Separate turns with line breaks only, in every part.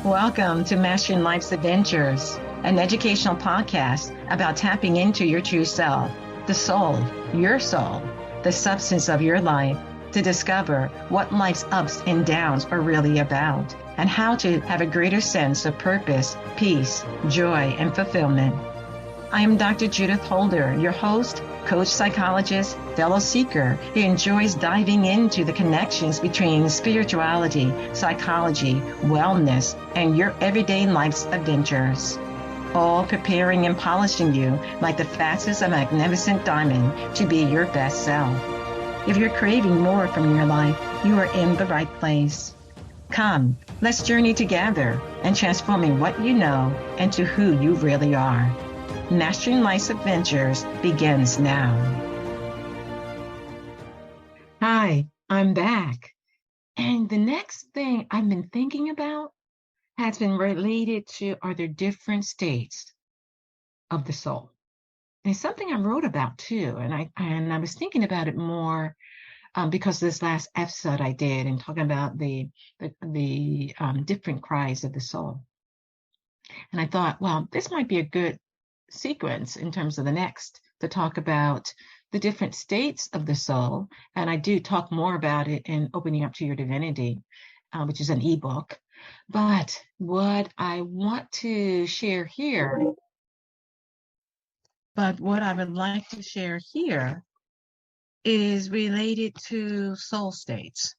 Welcome to Mastering Life's Adventures, an educational podcast about tapping into your true self, the soul, your soul, the substance of your life, to discover what life's ups and downs are really about, and how to have a greater sense of purpose, peace, joy, and fulfillment. I am Dr. Judith Holder, your host, coach, psychologist, fellow seeker who enjoys diving into the connections between spirituality, psychology, wellness, and your everyday life's adventures. All preparing and polishing you like the facets of a magnificent diamond to be your best self. If you're craving more from your life, you are in the right place. Come, let's journey together and transforming what you know into who you really are. Mastering Life's Adventures begins now. Hi, I'm back. And the next thing I've been thinking about has been related to, are there different states of the soul? And it's something I wrote about too. And I was thinking about it more because this last episode I did and talking about the different cries of the soul. And I thought, well, this might be a good sequence in terms of the next to talk about the different states of the soul. And I do talk more about it in Opening Up to Your Divinity, which is an ebook. But what I want to share here, what I would like to share here is related to soul states.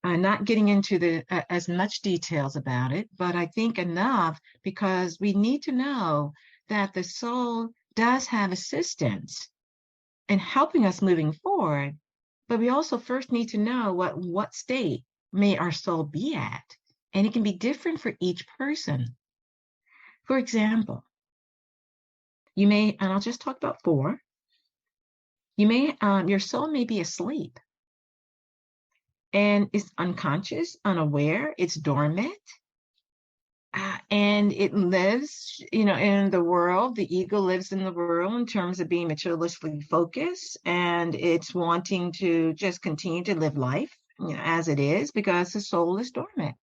I'm not getting into as much details about it, but I think enough because we need to know that the soul does have assistance in helping us moving forward, but we also first need to know what state may our soul be at, and it can be different for each person. For example, you may, and I'll just talk about 4, you may, your soul may be asleep. And it's unconscious, unaware, it's dormant, and it lives, in the world. The ego lives in the world in terms of being materialistically focused, and it's wanting to just continue to live life, as it is, because the soul is dormant.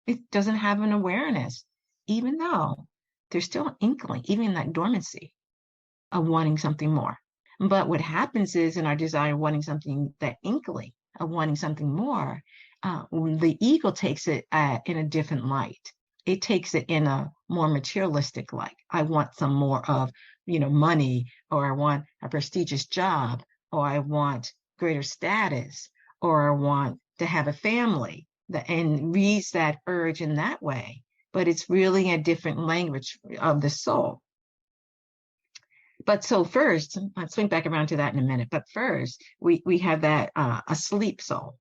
It doesn't have an awareness, even though there's still an inkling, even in that dormancy, of wanting something more. But what happens is, in our desire of wanting something, that inkling of wanting something more, the ego takes it in a different light. It takes it in a more materialistic light. I want some more of, money, or I want a prestigious job, or I want greater status, or I want to have a family, and reads that urge in that way. But it's really a different language of the soul. But so first, I'll swing back around to that in a minute. But first, we have that asleep soul.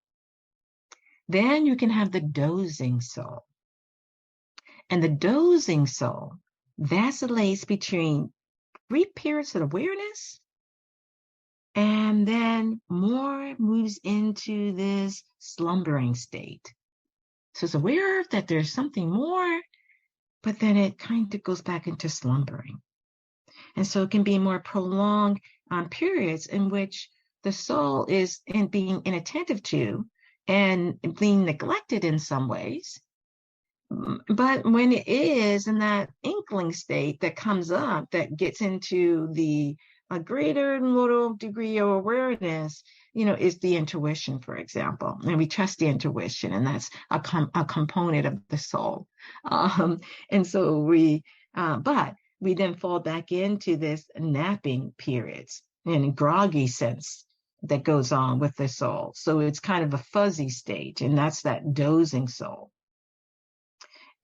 Then you can have the dozing soul. And the dozing soul vacillates between brief periods of awareness and then more moves into this slumbering state. So it's aware that there's something more, but then it kind of goes back into slumbering. And so it can be more prolonged periods in which the soul is being inattentive to and being neglected in some ways. But when it is in that inkling state that comes up, that gets into a greater little degree of awareness, is the intuition, for example. And we trust the intuition, and that's a component of the soul. And so but we then fall back into this napping periods and groggy sense that goes on with the soul. So it's kind of a fuzzy state, and that's that dozing soul.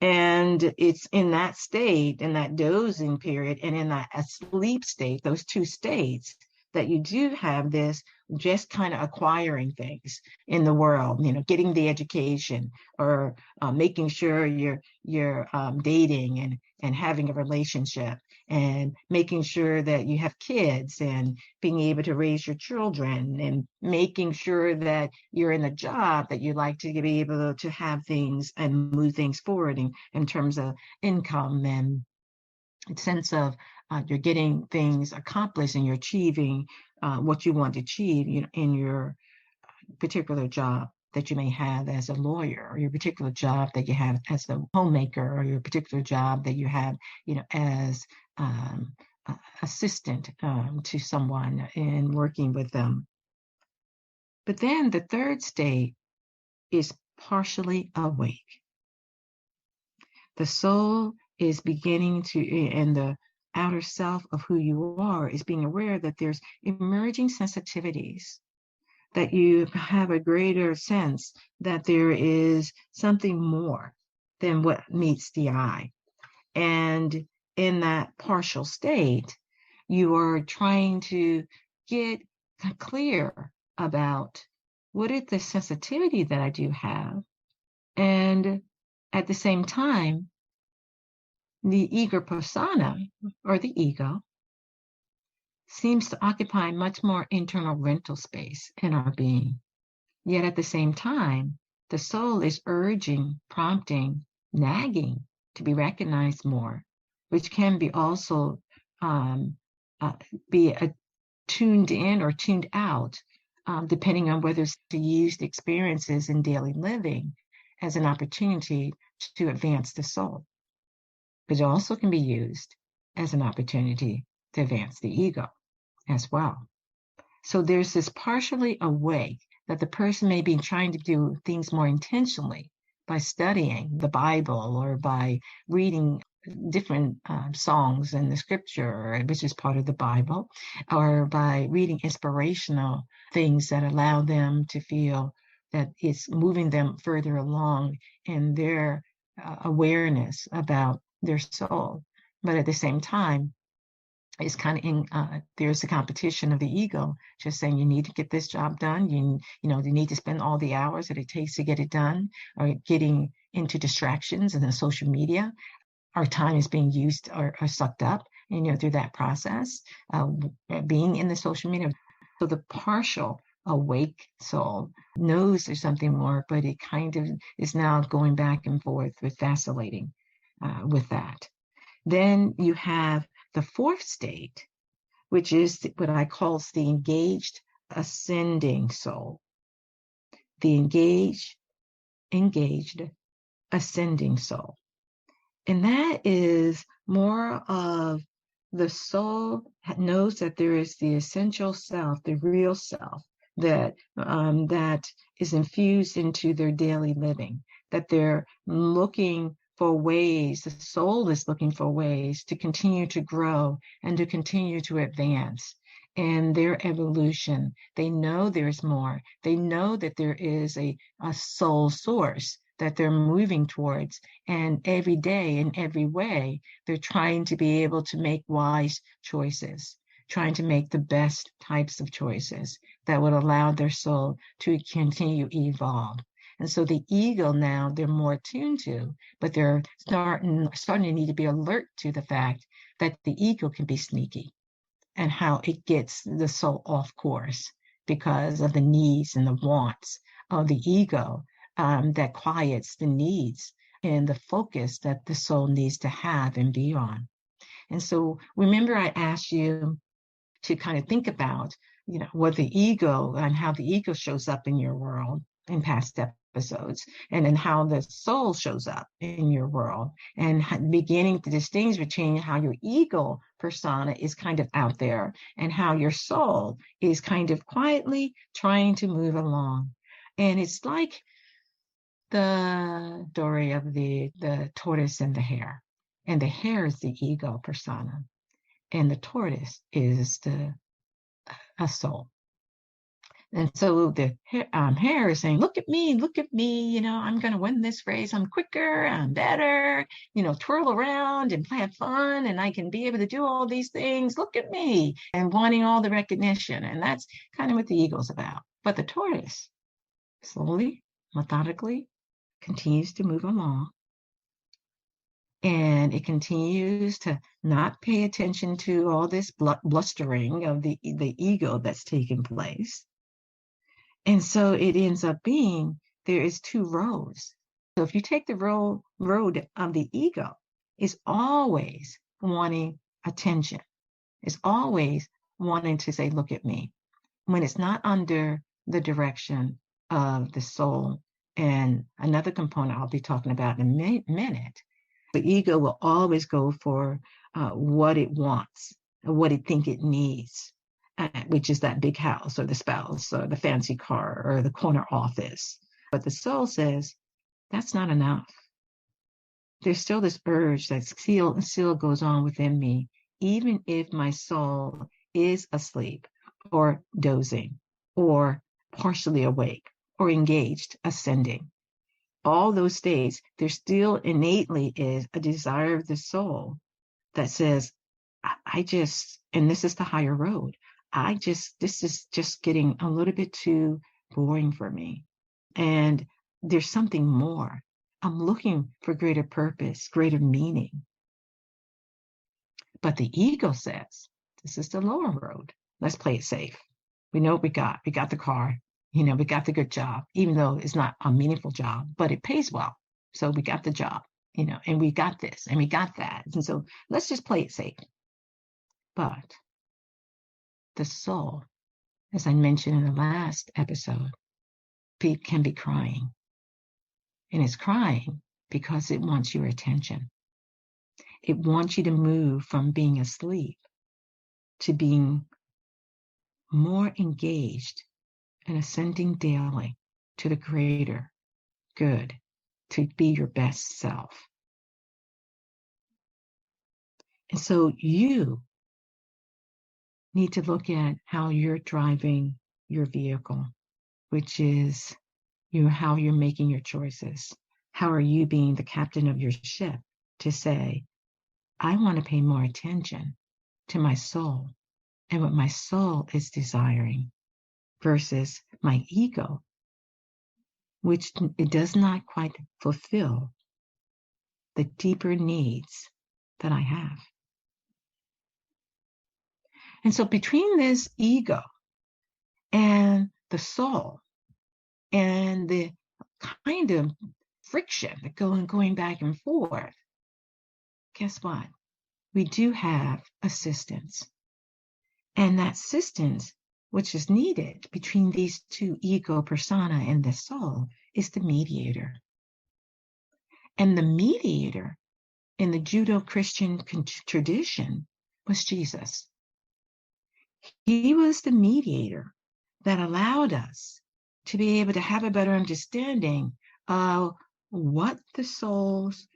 And it's in that state, in that dozing period, and in that asleep state, those two states, that you do have this just kind of acquiring things in the world, getting the education, or making sure you're dating and having a relationship, and making sure that you have kids and being able to raise your children, and making sure that you're in a job that you like to be able to have things and move things forward in terms of income and sense of you're getting things accomplished and you're achieving what you want to achieve in your particular job. that you may have as a lawyer, or your particular job that you have as a homemaker, or your particular job that you have, as assistant to someone in working with them. But then the third state is partially awake. The soul is beginning to, and the outer self of who you are is being aware that there's emerging sensitivities, that you have a greater sense that there is something more than what meets the eye. And in that partial state, you are trying to get clear about what is the sensitivity that I do have. And at the same time, the ego persona, or the ego, seems to occupy much more internal rental space in our being. Yet at the same time, the soul is urging, prompting, nagging to be recognized more, which can be also be tuned in or tuned out, depending on whether it's to use the experiences in daily living as an opportunity to advance the soul. But it also can be used as an opportunity to advance the ego as well. So there's this partially awake that the person may be trying to do things more intentionally by studying the Bible or by reading different songs in the scripture, which is part of the Bible, or by reading inspirational things that allow them to feel that it's moving them further along in their awareness about their soul. But at the same time, it's kind of there's the competition of the ego, just saying you need to get this job done. You need to spend all the hours that it takes to get it done, or getting into distractions and the social media. Our time is being used or sucked up, through that process, being in the social media. So the partial awake soul knows there's something more, but it kind of is now going back and forth with vacillating with that. Then you have the fourth state, which is what I call the engaged ascending soul. The engaged ascending soul. And that is more of the soul knows that there is the essential self, the real self, that is infused into their daily living, that they're looking for ways, the soul is looking for ways to continue to grow and to continue to advance in their evolution. They know there's more. They know that there is a soul source that they're moving towards. And every day, in every way, they're trying to be able to make wise choices, trying to make the best types of choices that would allow their soul to continue to evolve. And so the ego now, they're more attuned to, but they're starting to need to be alert to the fact that the ego can be sneaky and how it gets the soul off course because of the needs and the wants of the ego that quiets the needs and the focus that the soul needs to have and be on. And so remember I asked you to kind of think about, what the ego and how the ego shows up in your world in past episodes, and then how the soul shows up in your world, and beginning to distinguish between how your ego persona is kind of out there and how your soul is kind of quietly trying to move along. And it's like the story of the tortoise and the hare. And the hare is the ego persona, and the tortoise is a soul. And so the hare is saying, look at me, I'm going to win this race. I'm quicker, I'm better, twirl around and have fun, and I can be able to do all these things. Look at me, and wanting all the recognition. And that's kind of what the ego's about. But the tortoise, slowly, methodically, continues to move along. And it continues to not pay attention to all this blustering of the ego that's taking place. And so it ends up being, there is two roads. So if you take the road of the ego, it's always wanting attention. It's always wanting to say, look at me, when it's not under the direction of the soul. And another component I'll be talking about in a minute. The ego will always go for what it wants, or what it thinks it needs, which is that big house or the spouse or the fancy car or the corner office. But the soul says, that's not enough. There's still this urge that still goes on within me, even if my soul is asleep or dozing or partially awake or engaged, ascending. All those states, there still innately is a desire of the soul that says, I just, and this is the higher road, this is just getting a little bit too boring for me. And there's something more. I'm looking for greater purpose, greater meaning. But the ego says, this is the lower road. Let's play it safe. We know what we got. We got the car. We got the good job, even though it's not a meaningful job, but it pays well. So we got the job, and we got this and we got that. And so let's just play it safe. But the soul, as I mentioned in the last episode, can be crying. And it's crying because it wants your attention. It wants you to move from being asleep to being more engaged and ascending daily to the greater good, to be your best self. And so you need to look at how you're driving your vehicle, which is how you're making your choices. How are you being the captain of your ship to say, I want to pay more attention to my soul and what my soul is desiring versus my ego, which it does not quite fulfill the deeper needs that I have. And so between this ego and the soul and the kind of friction that going back and forth, guess what? We do have assistance. And that assistance, which is needed between these two, ego, persona, and the soul, is the mediator. And the mediator in the Judeo-Christian tradition was Jesus. He was the mediator that allowed us to be able to have a better understanding of what the soul's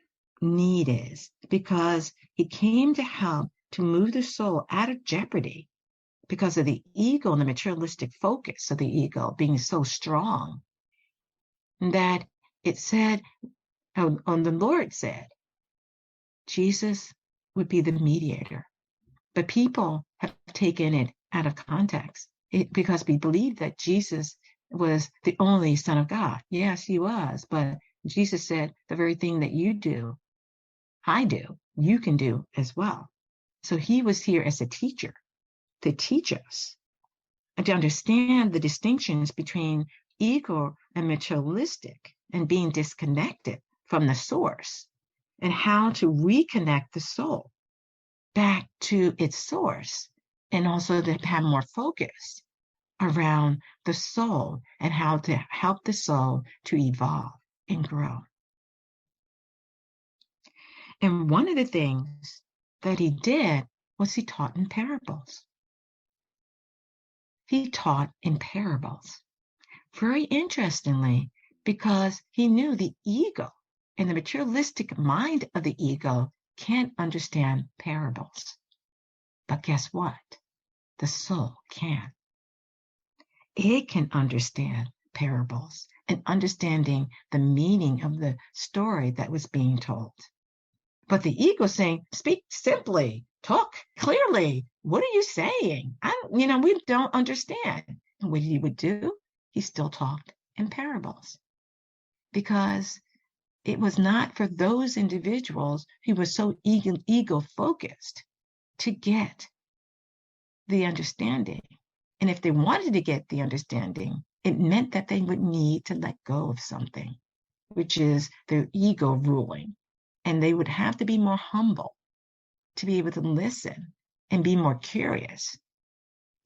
need is, because he came to help to move the soul out of jeopardy because of the ego and the materialistic focus of the ego being so strong that it said, on the Lord said, Jesus would be the mediator. But people have taken it out of context because we believe that Jesus was the only Son of God. Yes, he was, but Jesus said, the very thing that you do, I do, you can do as well. So he was here as a teacher to teach us and to understand the distinctions between ego and materialistic and being disconnected from the source, and how to reconnect the soul back to its source, and also to have more focus around the soul and how to help the soul to evolve and grow. And one of the things that he did was he taught in parables. He taught in parables. Very interestingly, because he knew the ego and the materialistic mind of the ego can't understand parables. But guess what? The soul can. It can understand parables and understanding the meaning of the story that was being told. But the ego saying, speak simply, talk clearly. What are you saying? We don't understand. And what he would do, he still talked in parables. Because it was not for those individuals who were so ego-focused to get the understanding. And if they wanted to get the understanding, it meant that they would need to let go of something, which is their ego ruling. And they would have to be more humble to be able to listen and be more curious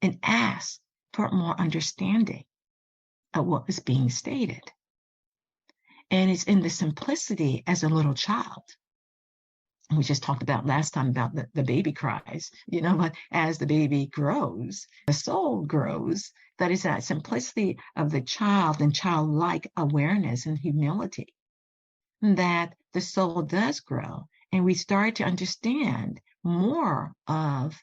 and ask for more understanding. of what was being stated. And it's in the simplicity as a little child. We just talked about last time about the baby cries, but as the baby grows, the soul grows. That is that simplicity of the child and childlike awareness and humility that the soul does grow. And we start to understand more of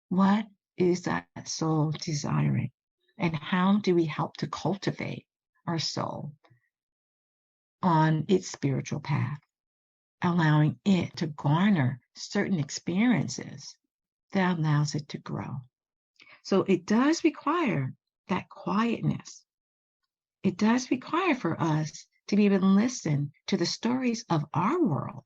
what is that soul desiring and how do we help to cultivate our soul on its spiritual path, allowing it to garner certain experiences that allows it to grow. So it does require that quietness. It does require for us to be able to listen to the stories of our world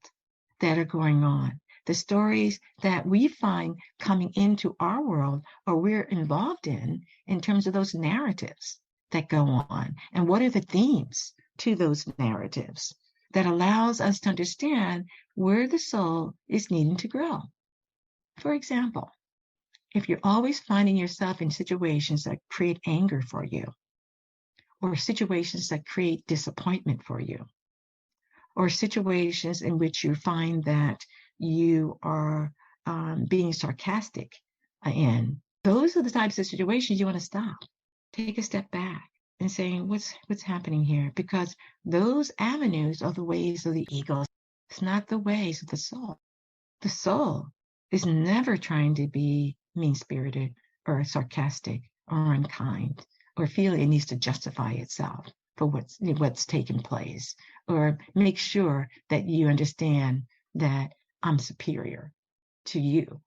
that are going on, the stories that we find coming into our world or we're involved in terms of those narratives that go on. And what are the themes to those narratives that allows us to understand where the soul is needing to grow? For example, if you're always finding yourself in situations that create anger for you, or situations that create disappointment for you, or situations in which you find that you are being sarcastic in, those are the types of situations you want to stop. Take a step back and saying, what's happening here? Because those avenues are the ways of the ego. It's not the ways of the soul. The soul is never trying to be mean-spirited or sarcastic or unkind or feel it needs to justify itself for what's taken place, or make sure that you understand that I'm superior to you,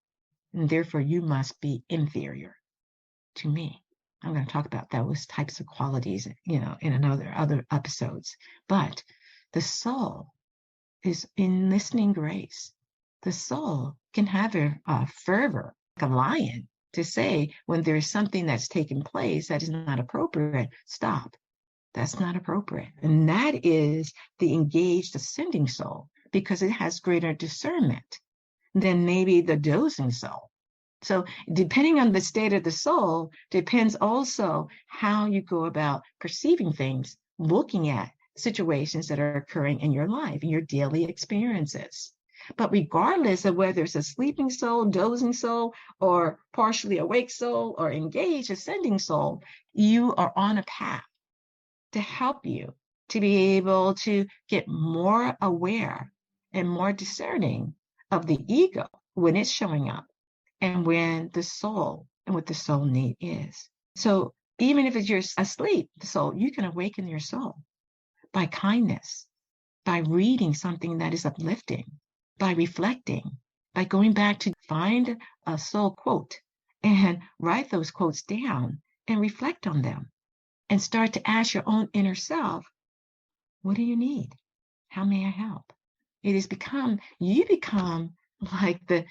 and therefore you must be inferior to me. I'm going to talk about those types of qualities, in other episodes. But the soul is in listening grace. The soul can have a fervor, like a lion, to say when there is something that's taken place that is not appropriate, stop. That's not appropriate. And that is the engaged ascending soul, because it has greater discernment than maybe the dozing soul. So depending on the state of the soul, depends also how you go about perceiving things, looking at situations that are occurring in your life, in your daily experiences. But regardless of whether it's a sleeping soul, dozing soul, or partially awake soul, or engaged ascending soul, you are on a path to help you to be able to get more aware and more discerning of the ego when it's showing up and when the soul and what the soul need is. So even if you're asleep, the soul, you can awaken your soul by kindness, by reading something that is uplifting, by reflecting, by going back to find a soul quote and write those quotes down and reflect on them and start to ask your own inner self, what do you need? How may I help? You become like the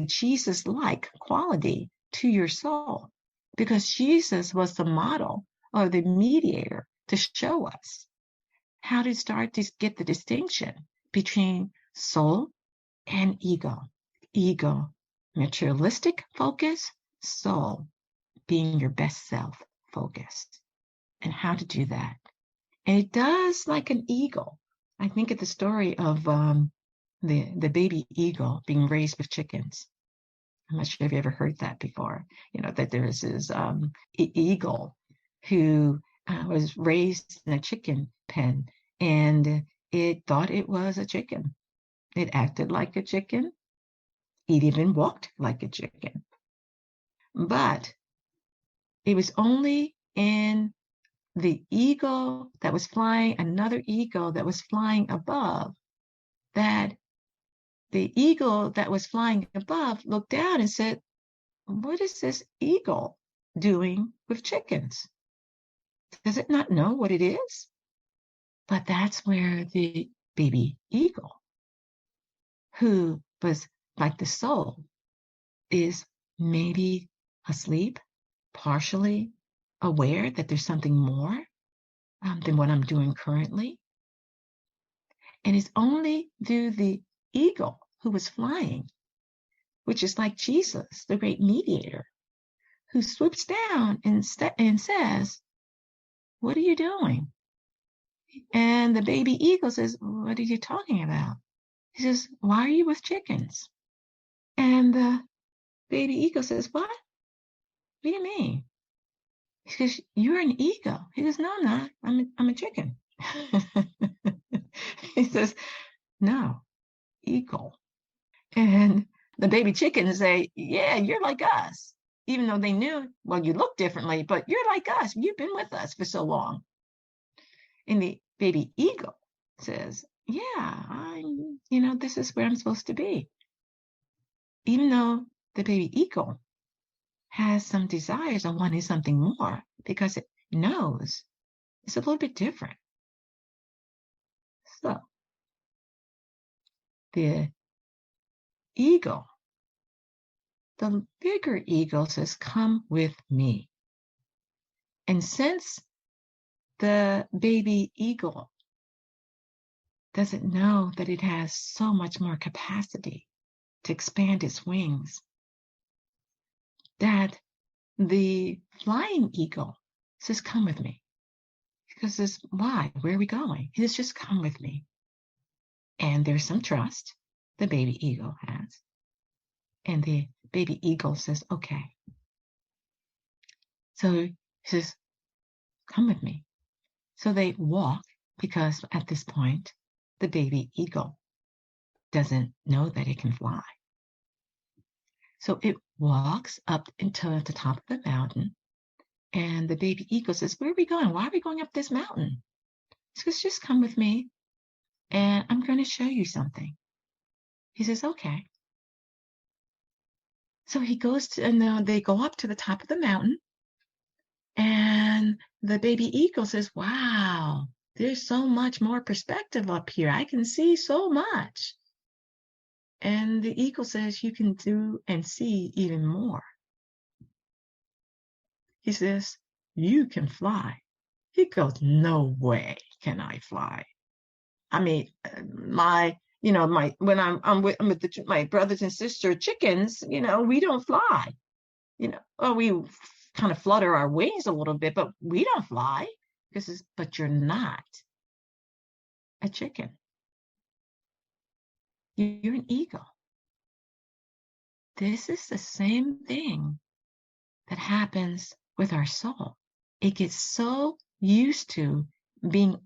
Jesus-like quality to your soul, because Jesus was the model or the mediator to show us how to start to get the distinction between soul and ego. Ego, materialistic focus, soul, being your best self focused, and how to do that. And it does like an eagle. I think of the story of the baby eagle being raised with chickens. I'm not sure if you ever heard that before. That there is this eagle who was raised in a chicken pen, and it thought it was a chicken. It acted like a chicken. It even walked like a chicken. But it was only in the eagle that was flying, another eagle that was flying above, that the eagle that was flying above looked down and said, what is this eagle doing with chickens? Does it not know what it is? But that's where the baby eagle, who was like the soul, is maybe asleep, partially aware that there's something more than what I'm doing currently. And it's only through the eagle who was flying, which is like Jesus, the great mediator, who swoops down and says, what are you doing? And the baby eagle says, what are you talking about? He says, why are you with chickens? And the baby eagle says, what? What do you mean? He says, you're an eagle. He says, no, I'm not. I'm a chicken. He says, no, eagle. And the baby chickens say, yeah, you're like us. Even though they knew, well, you look differently, but you're like us. You've been with us for so long. And the baby eagle says, yeah, this is where I'm supposed to be. Even though the baby eagle has some desires on wanting something more, because it knows it's a little bit different. So the eagle, the bigger eagle says, come with me. And since the baby eagle doesn't know that it has so much more capacity to expand its wings, that the flying eagle says, come with me. Because says, why? Where are we going? He says, just come with me. And there's some trust the baby eagle has. And the baby eagle says, okay. So he says, come with me. So they walk, because at this point, the baby eagle doesn't know that it can fly. So it walks up into the top of the mountain, and the baby eagle says, where are we going? Why are we going up this mountain? He says, just come with me, and I'm going to show you something. He says, okay. So he goes to, and they go up to the top of the mountain, and the baby eagle says, wow, there's so much more perspective up here. I can see so much. And the eagle says, you can do and see even more. He says, you can fly. He goes, no way can I fly. I mean, when I'm with my brothers and sisters chickens, we don't fly. We kind of flutter our wings a little bit, but we don't fly. But you're not a chicken. You're an eagle. This is the same thing that happens with our soul. It gets so used to being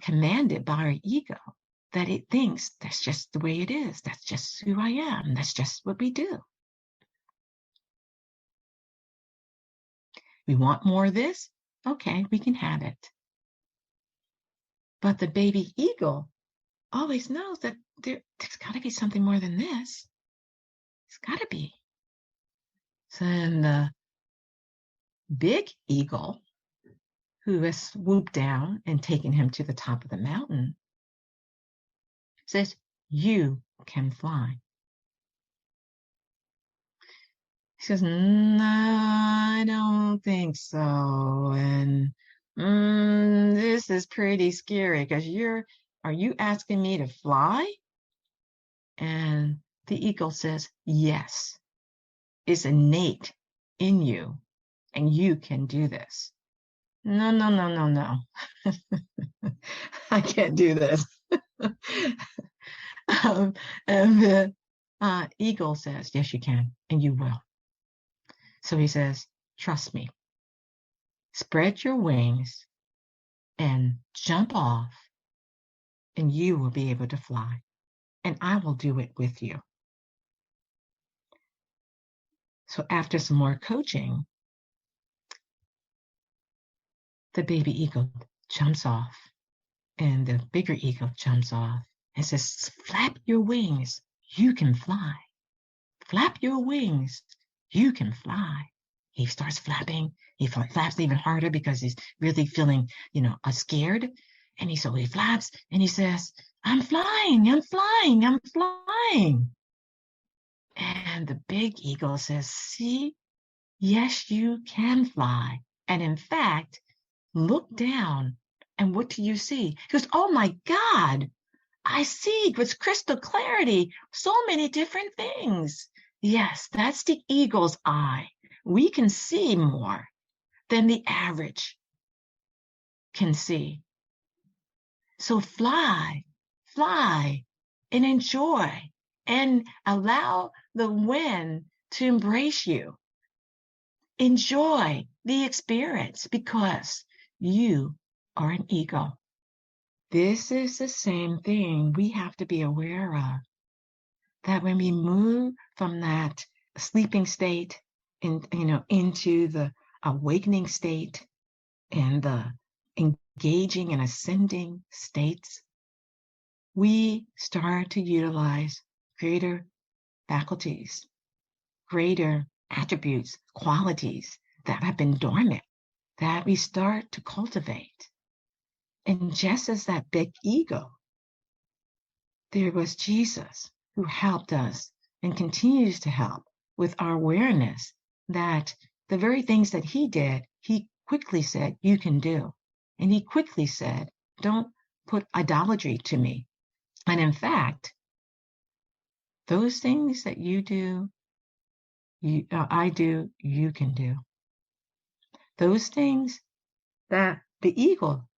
commanded by our ego that it thinks that's just the way it is. That's just who I am. That's just what we do. We want more of this? Okay, we can have it. But the baby eagle always knows that there's got to be something more than this. It's got to be. So then the big eagle, who has swooped down and taken him to the top of the mountain, says, you can fly. He says, no, I don't think so. And this is pretty scary, because are you asking me to fly? And the eagle says, yes, it's innate in you, and you can do this. No. I can't do this. And the eagle says, yes, you can, and you will. So he says, trust me. Spread your wings and jump off, and you will be able to fly. And I will do it with you. So after some more coaching, the baby eagle jumps off, and the bigger eagle jumps off and says, flap your wings, you can fly. Flap your wings, you can fly. He starts flapping. He flaps even harder because he's really feeling, scared. And he flaps and he says, I'm flying. And the big eagle says, see, yes, you can fly. And in fact, look down, and what do you see? He goes, oh my God, I see with crystal clarity so many different things. Yes, that's the eagle's eye. We can see more than the average. can see. So fly and enjoy and allow the wind to embrace you. Enjoy the experience because you are an eagle. This is the same thing we have to be aware of, that when we move from that sleeping state into the awakening state and the engaging and ascending states, we start to utilize greater faculties, greater attributes, qualities that have been dormant, that we start to cultivate. And just as that big ego, there was Jesus who helped us and continues to help with our awareness that the very things that he did, he quickly said, you can do. And he quickly said, don't put idolatry to me. And in fact, those things that you do, I do, you can do. Those things that the eagle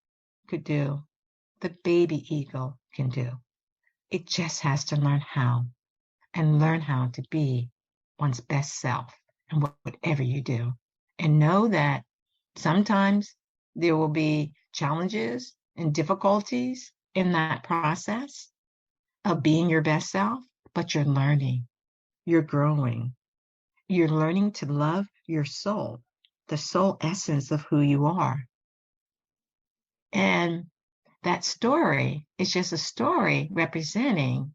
could do, the baby eagle can do. It just has to learn how, and learn how to be one's best self in whatever you do. And know that sometimes there will be challenges and difficulties in that process of being your best self, but you're learning, you're growing, you're learning to love your soul, the soul essence of who you are. And that story is just a story representing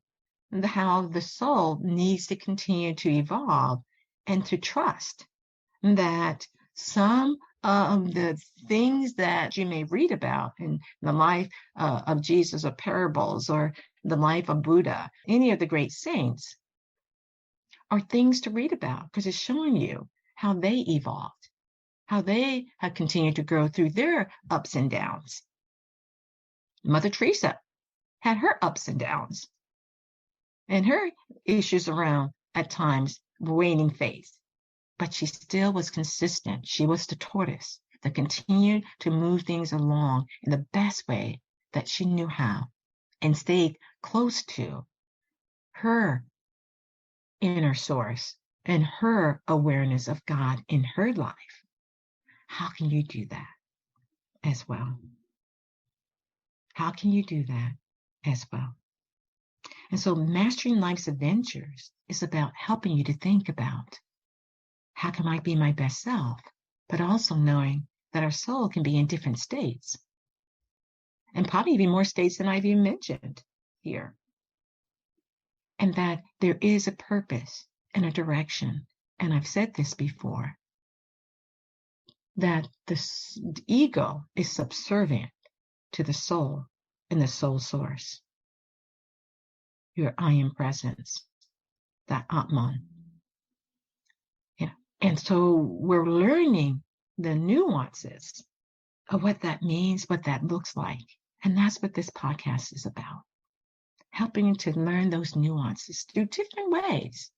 how the soul needs to continue to evolve and to trust that some of the things that you may read about in the life of Jesus or parables or the life of Buddha, any of the great saints, are things to read about because it's showing you how they evolved, how they have continued to grow through their ups and downs. Mother Teresa had her ups and downs and her issues around, at times, waning faith. But she still was consistent. She was the tortoise that continued to move things along in the best way that she knew how and stayed close to her inner source and her awareness of God in her life. How can you do that as well? How can you do that as well? And so Mastering Life's Adventures is about helping you to think about how can I be my best self, but also knowing that our soul can be in different states, and probably even more states than I've even mentioned here. And that there is a purpose and a direction. And I've said this before, that the ego is subservient to the soul and the soul source, your I am presence, that Atman. Yeah. And so we're learning the nuances of what that means, what that looks like. And that's what this podcast is about. Helping you to learn those nuances through different ways,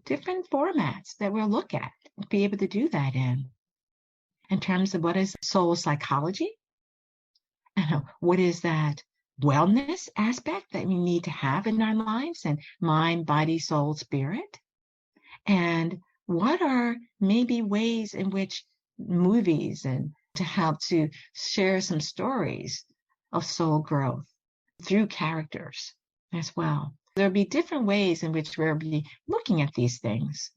different formats that we'll look at and be able to do that in terms of what is soul psychology, and what is that wellness aspect that we need to have in our lives, and mind, body, soul, spirit, and what are maybe ways in which movies and to help to share some stories of soul growth through characters as well. There'll be different ways in which we'll be looking at these things.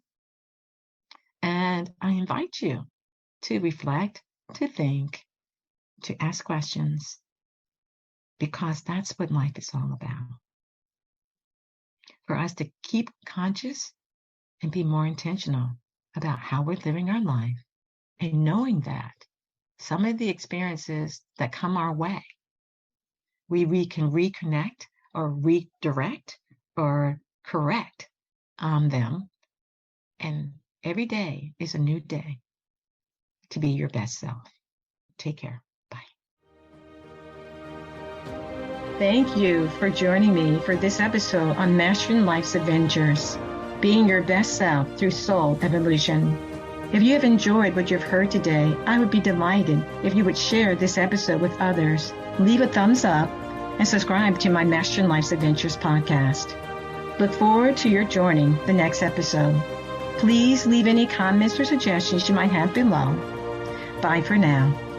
And I invite you to reflect, to think, to ask questions, because that's what life is all about. For us to keep conscious and be more intentional about how we're living our life, and knowing that some of the experiences that come our way, we can reconnect or redirect or correct them. And every day is a new day to be your best self. Take care. Bye. Thank you for joining me for this episode on Mastering Life's Adventures, being your best self through soul evolution. If you have enjoyed what you've heard today, I would be delighted if you would share this episode with others, leave a thumbs up, and subscribe to my Mastering Life's Adventures podcast. Look forward to your joining the next episode. Please leave any comments or suggestions you might have below. Bye for now.